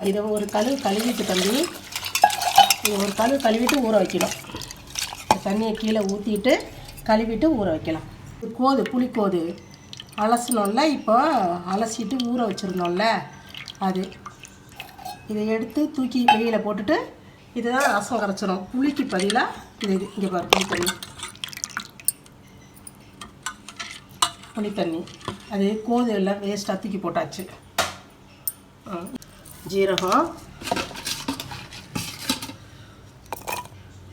இதை ஒரு கழுவிட்டு தம்பி, இது ஒரு கழுவிட்டு ஊற வைக்கணும். தண்ணியை கீழே ஊற்றிட்டு கழுவிட்டு ஊற வைக்கலாம். புளிக்கோது அலசணும்ல, இப்போ அலசிட்டு ஊற வச்சுருந்தோம்ல அது. இதை எடுத்து தூக்கி வெளியில் போட்டுட்டு இதுதான் ரசம் கரைச்சிடும். புளிக்கு பதிலாக இது இங்கே பாரு, புளித்தண்ணி. அது கோது எல்லாம் வேஸ்ட்டாக தூக்கி போட்டாச்சு. ஜீரகம்,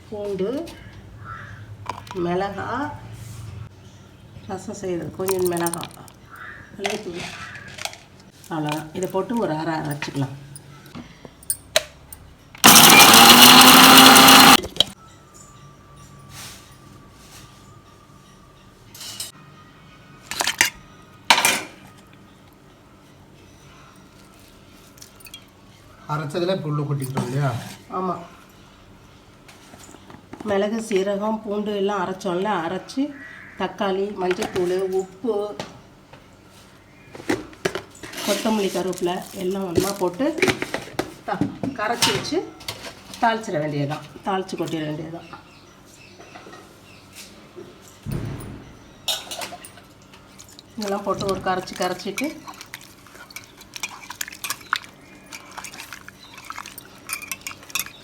பூண்டு, மிளகாய், ரசம் செய்கிறது கொஞ்சம் மிளகாய், மிளகுத்தூள், அவ்வளோதான். இதை போட்டு ஒரு அரைச்சிக்கலாம். அரைச்சதில் புல்லு கொட்டிக்கிறோம் இல்லையா? ஆமாம். மிளகு, சீரகம், பூண்டு எல்லாம் அரைச்சோம்ல, அரைச்சி தக்காளி, மஞ்சத்தூள், உப்பு, கொத்தமல்லி, கருவேப்பிலை எல்லாம் ஒன்றா போட்டு கரைச்சி வச்சு தாளிச்சிட வேண்டியதுதான். தாளித்து கொட்டிட வேண்டியதுதான். இதெல்லாம் போட்டு ஒரு கரைச்சிட்டு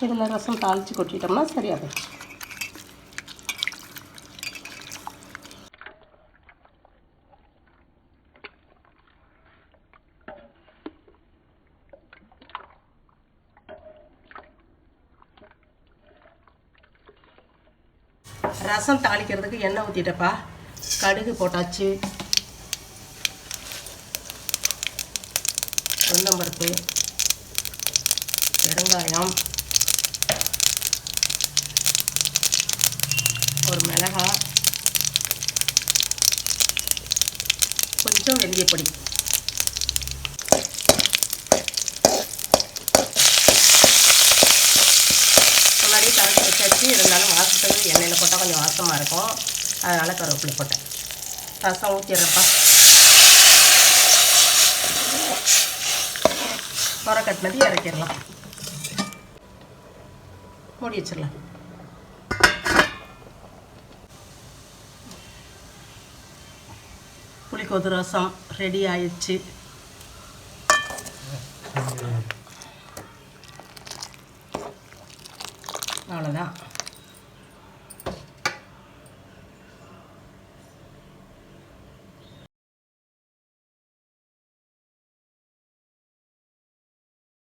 இதில் ரசம் தாளித்து கொட்டிட்டோம்னா சரியாக போச்சு. ரசம் தாளிக்கிறதுக்கு எண்ணெய் ஊற்றிட்டப்பா. கடுகு போட்டாச்சு, உளுந்தம்பருப்பு, பெருங்காயம், ஒரு மிளகாய், கொஞ்சம் வெந்தயப்பொடி. முன்னாடியே தாளித்து வச்சாச்சு, இருந்தாலும் வாசத்துக்கு எண்ணெயில் போட்டால் கொஞ்சம் வாசமாக இருக்கும், அதனால் கருவேப்பிலை போட்டேன். ரசம் ஊற்றிடுறப்பா. முறை கட்டினது இறக்கிடலாம். மூடி வச்சிடலாம். புளிக்கோது ரசம் ரெடி ஆயிடுச்சு.